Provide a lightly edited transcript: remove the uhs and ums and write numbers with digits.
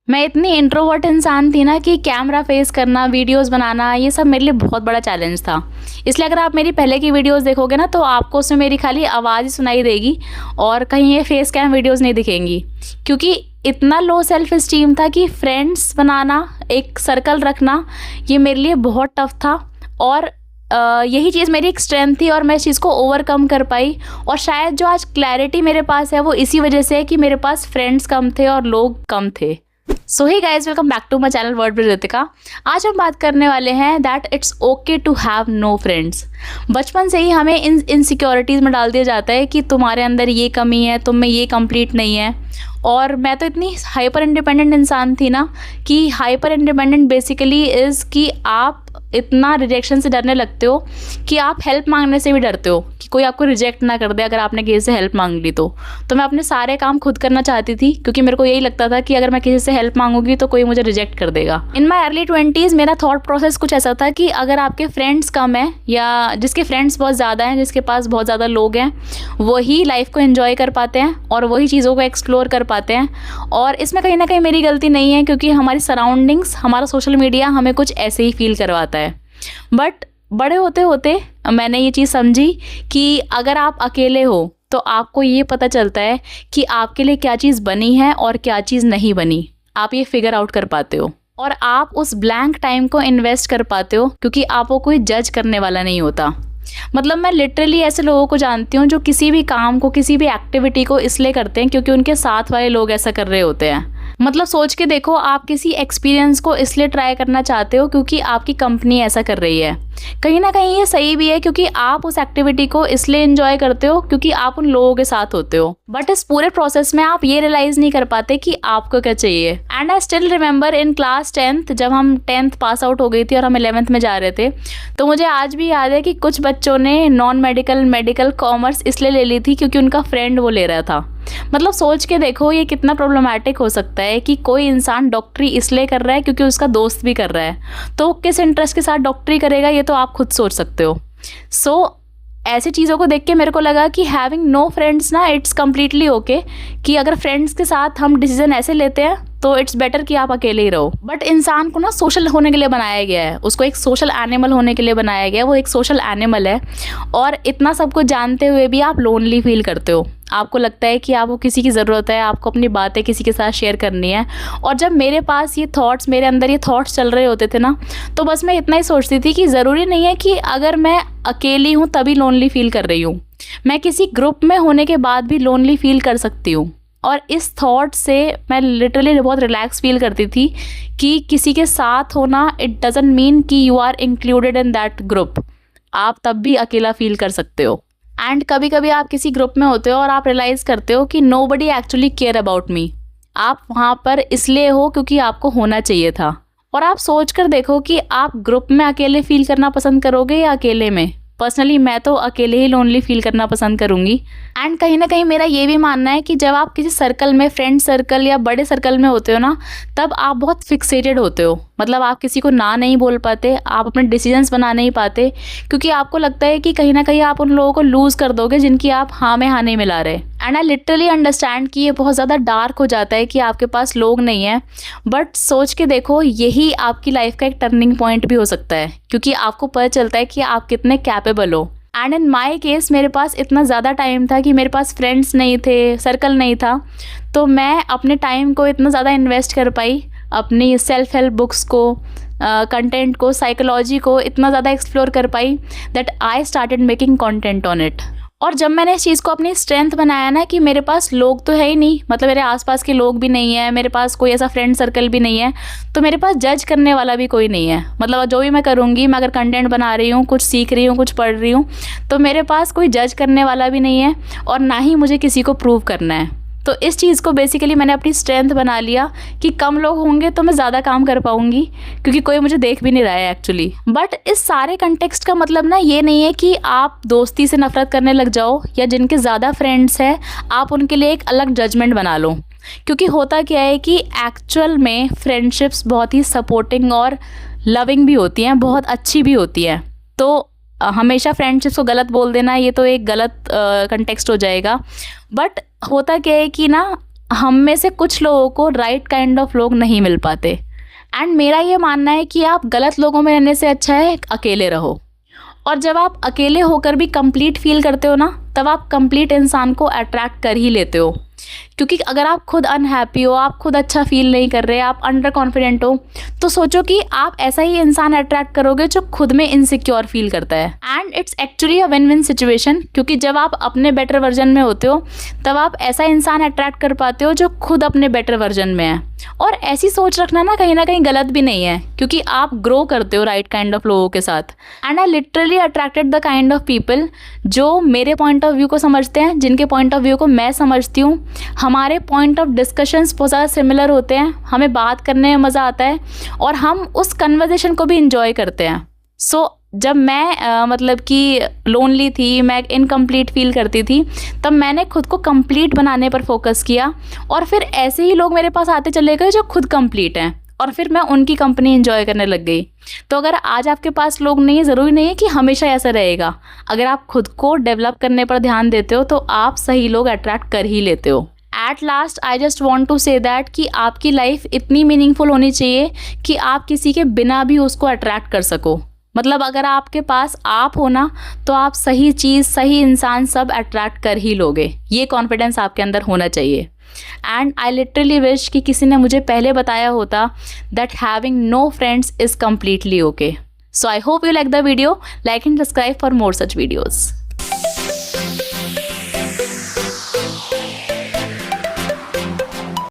मैं इतनी इंट्रोवर्ट इंसान थी ना कि कैमरा फेस करना, वीडियोस बनाना, ये सब मेरे लिए बहुत बड़ा चैलेंज था। इसलिए अगर आप मेरी पहले की वीडियोस देखोगे ना, तो आपको उसमें मेरी खाली आवाज़ ही सुनाई देगी और कहीं ये फेस कैम वीडियोस नहीं दिखेंगी। क्योंकि इतना लो सेल्फ इस्टीम था कि फ्रेंड्स बनाना, एक सर्कल रखना, ये मेरे लिए बहुत टफ था। और यही चीज़ मेरी एक स्ट्रेंथ थी और मैं इस चीज़ को ओवरकम कर पाई। और शायद जो आज क्लैरिटी मेरे पास है वो इसी वजह से है कि मेरे पास फ्रेंड्स कम थे और लोग कम थे। So hey guys, welcome back to my channel word with Ritika. आज हम बात करने वाले हैं that it's okay to have no friends. बचपन से ही हमें इन इनसिक्योरिटीज़ में डाल दिया जाता है कि तुम्हारे अंदर ये कमी है, तुम में ये कंप्लीट नहीं है। और मैं तो इतनी हाइपर इंडिपेंडेंट इंसान थी ना कि हाइपर इंडिपेंडेंट बेसिकली इज़ कि आप इतना रिजेक्शन से डरने लगते हो कि आप हेल्प मांगने से भी डरते हो कि कोई आपको रिजेक्ट ना कर दे अगर आपने किसी से हेल्प मांग ली। तो मैं अपने सारे काम खुद करना चाहती थी क्योंकि मेरे को यही लगता था कि अगर मैं किसी से हेल्प मांगूंगी तो कोई मुझे रिजेक्ट कर देगा। इन माई अर्ली 20s मेरा थॉट प्रोसेस कुछ ऐसा था कि अगर आपके फ्रेंड्स कम हैं या जिसके फ्रेंड्स बहुत ज़्यादा हैं, जिसके पास बहुत ज़्यादा लोग हैं, वही लाइफ को एंजॉय कर पाते हैं और वही चीज़ों को एक्सप्लोर कर पाते हैं। और इसमें कहीं ना कहीं मेरी गलती नहीं है क्योंकि हमारी सराउंडिंग्स, हमारा सोशल मीडिया हमें कुछ ऐसे ही फील करवाता है। बट बड़े होते होते मैंने ये चीज़ समझी कि अगर आप अकेले हो तो आपको ये पता चलता है कि आपके लिए क्या चीज़ बनी है और क्या चीज़ नहीं बनी। आप ये फिगर आउट कर पाते हो और आप उस ब्लैंक टाइम को इन्वेस्ट कर पाते हो क्योंकि आपको कोई जज करने वाला नहीं होता। मतलब मैं लिटरली ऐसे लोगों को जानती हूँ जो किसी भी काम को, किसी भी एक्टिविटी को इसलिए करते हैं क्योंकि उनके साथ वाले लोग ऐसा कर रहे होते हैं। मतलब सोच के देखो, आप किसी एक्सपीरियंस को इसलिए ट्राई करना चाहते हो क्योंकि आपकी कंपनी ऐसा कर रही है। कहीं ना कहीं ये सही भी है क्योंकि आप उस एक्टिविटी को इसलिए एंजॉय करते हो क्योंकि आप उन लोगों के साथ होते हो। बट इस पूरे प्रोसेस में आप ये रियलाइज़ नहीं कर पाते कि आपको क्या चाहिए। And I still remember in class 10th, जब हम 10th पास आउट हो गई थी और हम 11th में जा रहे थे, तो मुझे आज भी याद है कि कुछ बच्चों ने नॉन मेडिकल, मेडिकल, कॉमर्स इसलिए ले ली थी क्योंकि उनका फ्रेंड वो ले रहा था। मतलब सोच के देखो ये कितना प्रॉब्लमेटिक हो सकता है कि कोई इंसान डॉक्टरी इसलिए कर रहा है क्योंकि उसका दोस्त भी कर रहा है, तो किस इंटरेस्ट के साथ डॉक्टरी करेगा ये तो आप खुद सोच सकते हो। सो ऐसी चीज़ों को देख के मेरे को लगा कि हैविंग नो फ्रेंड्स ना, इट्स कम्प्लीटली ओके। कि अगर फ्रेंड्स के साथ हम डिसीजन ऐसे लेते हैं तो इट्स बेटर कि आप अकेले ही रहो। बट इंसान को ना सोशल होने के लिए बनाया गया है, उसको एक सोशल एनिमल होने के लिए बनाया गया है। वो एक सोशल एनिमल है और इतना सब कुछ जानते हुए भी आप लोनली फील करते हो। आपको लगता है कि आपको किसी की ज़रूरत है, आपको अपनी बातें किसी के साथ शेयर करनी है। और जब मेरे पास ये थॉट्स, मेरे अंदर ये थॉट्स चल रहे होते थे ना, तो बस मैं इतना ही सोचती थी कि ज़रूरी नहीं है कि अगर मैं अकेली हूँ तभी लोनली फील कर रही हूँ, मैं किसी ग्रुप में होने के बाद भी लोनली फील कर सकती हूँ। और इस थॉट से मैं लिटरली बहुत रिलैक्स फील करती थी कि किसी के साथ होना, इट डजंट मीन कि you are included in that group. आप तब भी अकेला फील कर सकते हो। एंड कभी कभी आप किसी ग्रुप में होते हो और आप रियलाइज़ करते हो कि nobody actually care about me. आप वहाँ पर इसलिए हो क्योंकि आपको होना चाहिए था। और आप सोच कर देखो कि आप ग्रुप में अकेले फील करना पसंद करोगे या अकेले में। पर्सनली मैं तो अकेले ही लोनली फील करना पसंद करूँगी। एंड कहीं ना कहीं मेरा ये भी मानना है कि जब आप किसी सर्कल में, फ्रेंड सर्कल या बड़े सर्कल में होते हो ना, तब आप बहुत फिक्सेटेड होते हो। मतलब आप किसी को ना नहीं बोल पाते, आप अपने डिसीजंस बना नहीं पाते क्योंकि आपको लगता है कि कहीं ना कहीं आप उन लोगों को लूज़ कर दोगे जिनकी आप हाँ में हाँ नहीं मिला रहे। एंड आई लिटरली अंडरस्टैंड कि ये बहुत ज़्यादा डार्क हो जाता है कि आपके पास लोग नहीं है। बट सोच के देखो, यही आपकी लाइफ का एक टर्निंग पॉइंट भी हो सकता है क्योंकि आपको पता चलता है कि आप कितने कैपेबल हो। एंड इन माई केस मेरे पास इतना ज़्यादा टाइम था कि मेरे पास फ्रेंड्स नहीं थे, सर्कल नहीं था, तो मैं अपने टाइम को इतना ज़्यादा इन्वेस्ट कर पाई, अपनी सेल्फ हेल्प बुक्स को, कंटेंट को, साइकोलॉजी को इतना ज़्यादा एक्सप्लोर कर पाई that I started making content on it. और जब मैंने इस चीज़ को अपनी स्ट्रेंथ बनाया ना कि मेरे पास लोग तो है ही नहीं, मतलब मेरे आसपास के लोग भी नहीं है, मेरे पास कोई ऐसा फ्रेंड सर्कल भी नहीं है, तो मेरे पास जज करने वाला भी कोई नहीं है। मतलब जो भी मैं करूँगी, मैं अगर कंटेंट बना रही हूँ, कुछ सीख रही हूँ, कुछ पढ़ रही हूँ, तो मेरे पास कोई जज करने वाला भी नहीं है और ना ही मुझे किसी को प्रूव करना है। तो इस चीज़ को बेसिकली मैंने अपनी स्ट्रेंथ बना लिया कि कम लोग होंगे तो मैं ज़्यादा काम कर पाऊँगी क्योंकि कोई मुझे देख भी नहीं रहा है एक्चुअली। बट इस सारे कंटेक्स्ट का मतलब ना ये नहीं है कि आप दोस्ती से नफरत करने लग जाओ या जिनके ज़्यादा फ्रेंड्स हैं आप उनके लिए एक अलग जजमेंट बना लो। क्योंकि होता क्या है कि एक्चुअल में फ्रेंडशिप्स बहुत ही सपोर्टिंग और लविंग भी होती हैं, बहुत अच्छी भी होती हैं। तो हमेशा फ्रेंडशिप्स को गलत बोल देना ये तो एक गलत कंटेक्स्ट हो जाएगा। बट होता क्या है कि ना हम में से कुछ लोगों को राइट काइंड ऑफ लोग नहीं मिल पाते। एंड मेरा ये मानना है कि आप गलत लोगों में रहने से अच्छा है अकेले रहो। और जब आप अकेले होकर भी कंप्लीट फील करते हो ना, तब आप कंप्लीट इंसान को अट्रैक्ट कर ही लेते हो। क्योंकि अगर आप खुद अनहैप्पी हो, आप खुद अच्छा फील नहीं कर रहे, आप अंडर कॉन्फिडेंट हो, तो सोचो कि आप ऐसा ही इंसान अट्रैक्ट करोगे जो खुद में इनसिक्योर फील करता है। And it's actually a win win situation, क्योंकि जब आप अपने बेटर वर्जन में होते हो तब आप ऐसा इंसान अट्रैक्ट कर पाते हो जो खुद अपने बेटर वर्जन में है। और ऐसी सोच रखना ना कहीं गलत भी नहीं है, क्योंकि आप ग्रो करते हो राइट काइंड ऑफ लोगों के साथ। And I literally attracted the kind of people जो मेरे पॉइंट ऑफ व्यू को समझते हैं, जिनके पॉइंट ऑफ व्यू को मैं समझती हूँ। हमारे पॉइंट ऑफ डिस्कशंस बहुत ज़्यादा सिमिलर होते हैं, हमें बात करने में मज़ा आता है और हम उस कन्वर्सेशन को भी इंजॉय करते हैं। सो जब मैं मतलब कि लोनली थी, मैं इनकम्प्लीट फील करती थी, तब मैंने खुद को कंप्लीट बनाने पर फोकस किया और फिर ऐसे ही लोग मेरे पास आते चले गए जो खुद कंप्लीट हैं और फिर मैं उनकी कंपनी एंजॉय करने लग गई। तो अगर आज आपके पास लोग नहीं है, ज़रूरी नहीं है कि हमेशा ऐसा रहेगा। अगर आप खुद को डेवलप करने पर ध्यान देते हो तो आप सही लोग अट्रैक्ट कर ही लेते हो। At last I just want to say that कि आपकी लाइफ इतनी मीनिंगफुल होनी चाहिए कि आप किसी के बिना भी उसको अट्रैक्ट कर सको। मतलब अगर आपके पास आप हो ना, तो आप सही चीज़, सही इंसान सब अट्रैक्ट कर ही लोगे। ये कॉन्फिडेंस आपके अंदर होना चाहिए। एंड आई लिटरली विश कि किसी ने मुझे पहले बताया होता that having no friends is completely okay. So I hope you like the video, like and subscribe for more such videos.